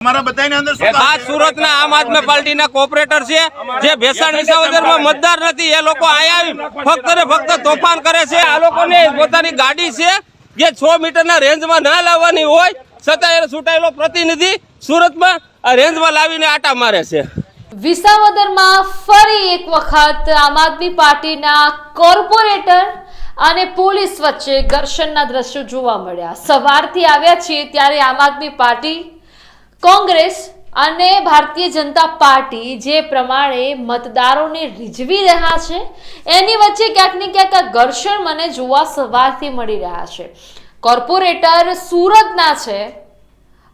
સુરતના આમ આદમી પાર્ટીના કોર્પોરેટર છે જે ભેસાણ વિસાવદરમાં મતદાર નથી, એ લોકો અહીંયા ફક્ત ને ફક્ત તોફાન કરે છે। આ લોકોને પોતાની ગાડી છે જે 6 મીટરના રેન્જમાં ના લાવવાની હોય છતાં એ ચૂંટાયેલો પ્રતિનિધિ સુરતમાં રેન્જમાં લાવીને આટા મારે છે। વિસાવદરમાં ફરી એક વખત આમ આદમી પાર્ટીના કોર્પોરેટર અને પોલીસ વચ્ચે ઘર્ષણના દ્રશ્યો જોવા મળ્યા। સવારથી આવ્યા છીએ ત્યારે આમ આદમી પાર્ટી, કોંગ્રેસ અને ભારતીય જનતા પાર્ટી જે પ્રમાણે મતદારોને રીઝવી રહ્યા છે એની વચ્ચે ક્યાંક ને ક્યાંક આ ઘર્ષણ મને જોવા સવારથી મળી રહ્યા છે। કોર્પોરેટર સુરતના છે,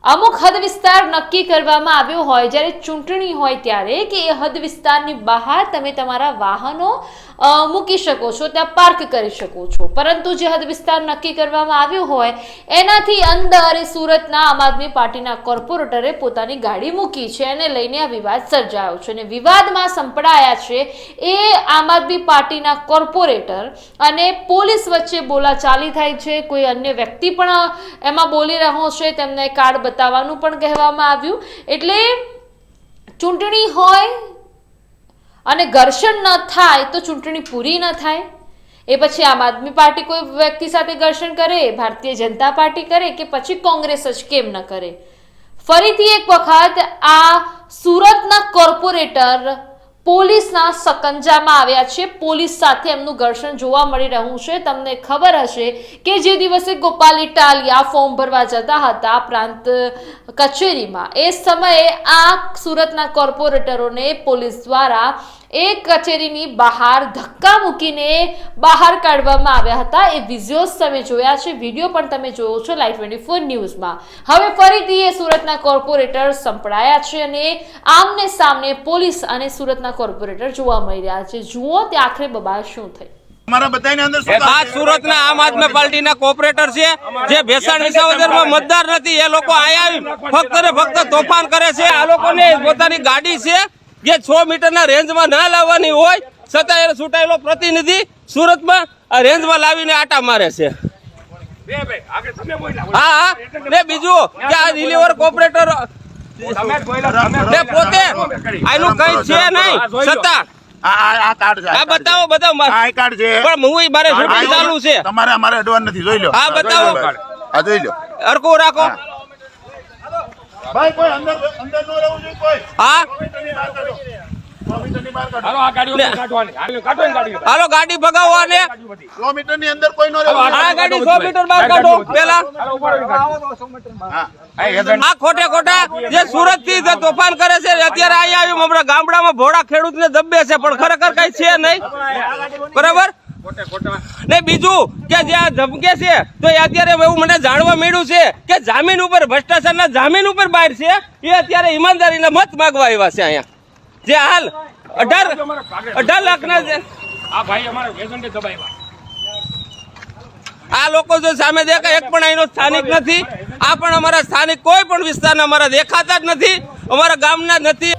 અમુક હદ વિસ્તાર નક્કી કરવામાં આવ્યો હોય જ્યારે ચૂંટણી હોય ત્યારે કે એ હદ વિસ્તારની બહાર તમે તમારા વાહનો મૂકી શકો છો, ત્યાં પાર્ક કરી શકો છો, પરંતુ જે હદ વિસ્તાર નક્કી કરવામાં આવ્યો હોય એનાથી અંદર સુરતના આમ આદમી પાર્ટીના કોર્પોરેટરે પોતાની ગાડી મૂકી છે અને લઈને આ વિવાદ સર્જાયો છે। અને વિવાદમાં સંપડાયા છે એ આમ આદમી પાર્ટીના કોર્પોરેટર અને પોલીસ વચ્ચે બોલાચાલી થાય છે। કોઈ અન્ય વ્યક્તિ પણ એમાં બોલી રહ્યો છે, તેમને કાર્ડ બતાવવાનું પણ કહેવામાં આવ્યું। એટલે ચૂંટણી હોય અને ઘર્ષણ ન થાય તો ચૂંટણી પૂરી ન થાય। એ પછી આમ આદમી પાર્ટી કોઈ વ્યક્તિ સાથે ઘર્ષણ કરે, ભારતીય જનતા પાર્ટી કરે કે પછી કોંગ્રેસ જ કેમ ન કરે। ફરીથી એક વખત આ સુરતના કોર્પોરેટર પોલીસના સકંજામાં આવ્યા છે। પોલીસ સાથે એમનું ઘર્ષણ જોવા મળી રહ્યું છે। તમને ખબર હશે કે જે દિવસે ગોપાલ ઇટાલિયા ફોર્મ ભરવા જતા હતા પ્રાંત કચેરીમાં, એ સમયે આ સુરતના કોર્પોરેટરોને પોલીસ દ્વારા એક કચેરીની બહાર ધક્કા મૂકીને બહાર કાઢવામાં આવ્યા હતા। એ વિઝ્યુઅલ્સ તમે જોયા છે, વિડીયો પણ તમે જોયો છો લાઈવ 24 ન્યૂઝમાં। હવે ફરીથી એ સુરતના કોર્પોરેટર સંપડાયા છે અને આમને સામને પોલીસ અને સુરતના કોર્પોરેટર જોવા મળી રહ્યા છે। જુઓ તે આખરે બબાલ શું થઈ। સુરતના આમ આદમી પાર્ટીના કોર્પોરેટર છે જે ભેસાણ વિસાવદરમાં મતદાર નથી, એ લોકો અહીંયા ફક્ત ને ફક્ત તોફાન કરે છે। આ લોકોને પોતાની ગાડી છે જે 6 મીટરના રેન્જમાં ના લાવવાની હોય છતાં એ ચૂંટાયેલો પ્રતિનિધિ સુરતમાં રેન્જમાં લાવીને આટા મારે છે। હા, ને બીજું કે આ રિલીવર કોર્પોરેટર પોતે આનું કઈ છે નહીં છતાં બતાવો પણ હું મારે શૂટિંગ ચાલુ છે, તમારે અમારે એડવાન્સ નથી, જોઈ લો। હા બતાવો, જોઈ લો, હરખું રાખો। ભાઈ કોઈ અંદર અંદર ન રહેવું જોઈએ કોઈ। હા હાલો ગાડી ભગાવો અને 100 મીટર ની અંદર કોઈ ન રહેવું। આ ગાડી 100 મીટર બહાર કાઢો પેલા। આ ખોટે ખોટા જે સુરત થી તોફાન કરે છે અત્યારે અહીંયા આવ્યું હમણાં ગામડામાં ભોળા ખેડૂત ને દબે છે પણ ખરેખર કઈ છે નહીં, બરાબર ને। બીજું કે જે આ ધમકે છે તો એ અત્યારે એવું મને જાણવા મળ્યું છે કે જામીન ઉપર ભ્રષ્ટાચારના જામીન ઉપર બહાર છે, એ અત્યારે ઈમાનદારીના મત માંગવા આવ્યા છે અહીંયા। જે હાલ 18 લાખના આ લોકો જો સામે દેખાય એક પણ અહીંનો સ્થાનિક નથી, આ પણ અમારા સ્થાનિક કોઈ પણ વિસ્તારના અમારા દેખાતા જ નથી, અમારા ગામના નથી।